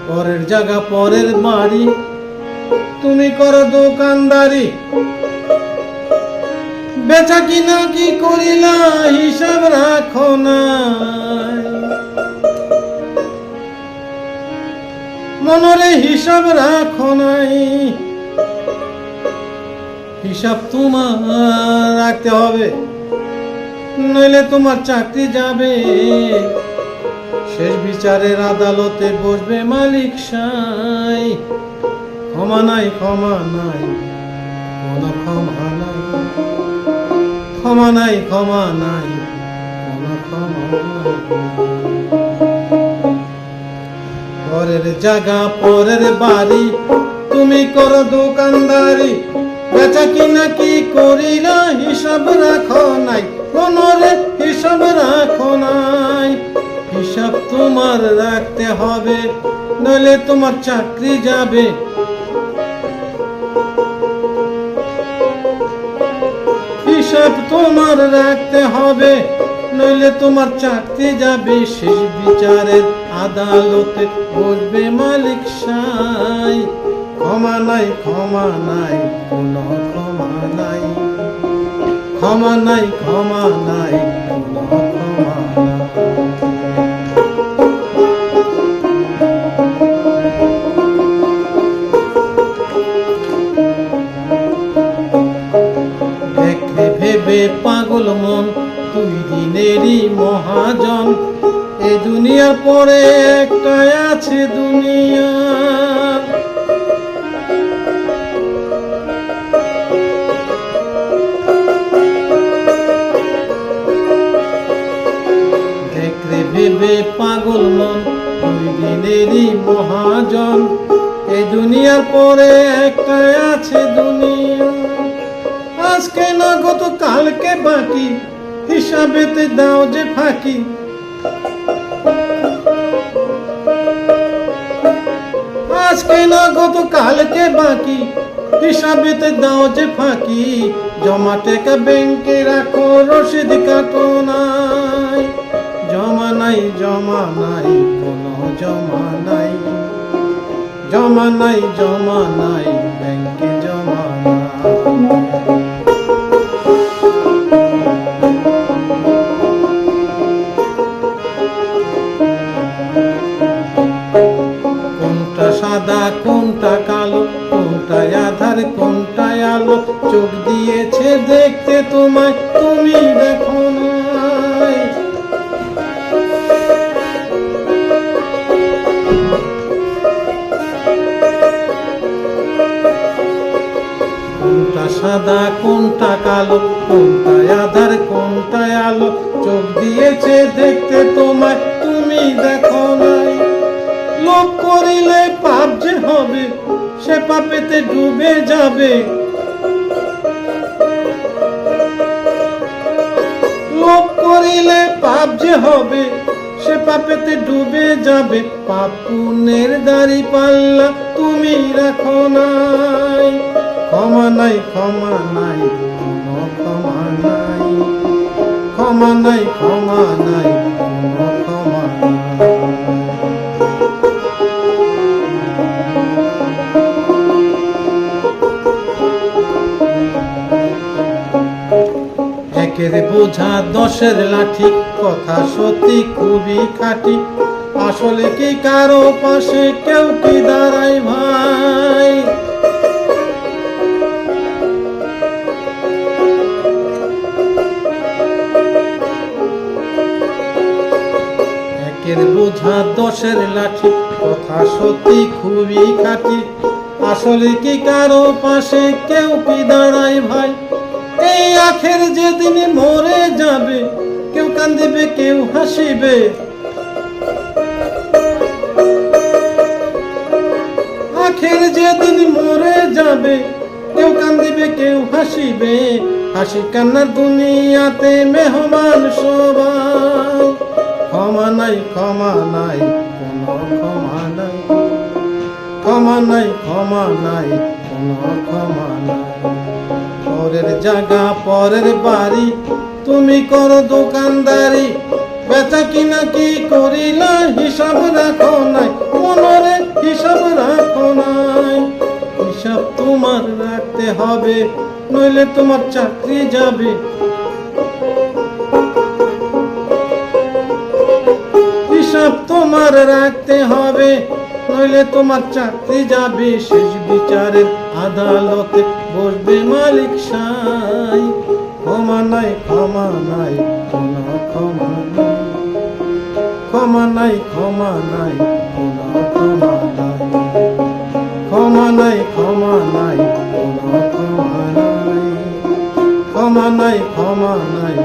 পরের জায়গা পরের বাড়ি, তুমি করো দোকানদারি, বেচা কিনা কি করিলা হিসাব রাখো নাই, মনরে হিসাব রাখো নাই। হিসাব তোমার রাখতে হবে, নইলে তোমার চাকরি যাবে। শেষ বিচারের আদালতে বসবে মালিক সাই। ক্ষমা নাই, ক্ষমা নাই, কোনো ক্ষমা নাই, ক্ষমা নাই, ক্ষমা নাই, কোনো ক্ষমা নাই। পরের জায়গা পরের বাড়ি, তুমি করো দোকানদারি, বেচা কিনা কি করিলা হিসাব রাখো নাই, কোনরে হিসাব রাখো নাই। হিসাব তোমার রাখতে হবে, নইলে তোমার চাকরি যাবে। হিসাব তোমার রাখতে হবে, নইলে তোমার চাকরি যাবে। শেষ বিচারের আদালতে বসবে মালিক সাই। ক্ষমা নাই, ক্ষমা নাই, কোনো ক্ষমা নাই, ক্ষমা নাই, ক্ষমা নাই, কোনো ক্ষমা নাই। দেখলে ভেবে পাগল মন, তুই দিনেরই মহাজন। এ দুনিয়ার পরে একটাই আছে দুনিয়া, দেখলে ভেবে পাগল মন, তুই দিনেরই মহাজন। এ দুনিয়ার পরে একটাই আছে দুনিয়া। আজকে না গত কালকে বাকি, হিসাবেতে দাও যে ফাঁকি। আজকে না গত কালকে বাকি, হিসাবেতে দাও যে ফাঁকি। জমা টাকা ব্যাংকে রাখো, রসিদ কাটো নাই। জমা নাই, জমা নাই, কোনো জমা নাই, জমা নাই, জমা নাই, ব্যাংকে জমা নাই। কোনটা সাদা কোনটা কালো, কোনটা আধার কোনটা আলো, চোখ দিয়েছে দেখতে তোমায়, তুমি দেখো নাই। কোনটা সাদা কোনটা কালো, কোনটা আধার কোনটা আলো, চোখ দিয়েছে দেখতে তোমায়, তুমি দেখো নাই। লোভ করিলে পাপ যে হবে, সে পাপেতে ডুবে যাবে। লোভ করিলে পাপ যে হবে, সে পাপেতে ডুবে যাবে। পাপ পুণ্যের দাড়ি পাল্লা তুমি রাখো নাই। ক্ষমা নাই, ক্ষমা নাই, কোনো ক্ষমা নাই, ক্ষমা নাই, ক্ষমা নাই, কোনো ক্ষমা নাই। একের বোঝা দশের লাঠি, কথা সত্যি খুবই খাঁটি। আসলে কি কারো পাশে কেউ কি দাঁড়ায় ভাই? একের বোঝা দশের লাঠি, কথা সত্যি খুবই খাঁটি। আসলে কি কারো পাশে কেউ কি দাঁড়ায় ভাই? এই আখের যেদিন মরে যাবে, কেউ কান্দিবে কেউ হাসিবে। যেদিন মরে যাবে, কেউ কান্দিবে কেউ হাসিবে, হাসি কান্নার দুনিয়াতে মেহমান সবাই। ক্ষমা নাই ক্ষমা নাই কোনো ক্ষমা নাই, ক্ষমা নাই ক্ষমা নাই কোনো ক্ষমা নাই। পরের জায়গা পরের বাড়ি, তুমি করো দোকানদারি, বেচা কিনা কি করিলা হিসাব রাখো নাই, মনরে হিসাব রাখো নাই। হিসাব তোমার রাখতে হবে, নইলে তোমার চাকরি যাবে। হিসাব তোমার রাখতে হবে, নইলে তোমার চাকরি যাবে। শেষ বিচারের আদালতে বসবে মালিক সাই। ক্ষমা নাই ক্ষমা নাই কোনো ক্ষমা নাই, ক্ষমা নাই ক্ষমা নাই কোনো ক্ষমা নাই, ক্ষমা নাই ক্ষমা নাই কোনো ক্ষমা নাই, ক্ষমা নাই ক্ষমা নাই।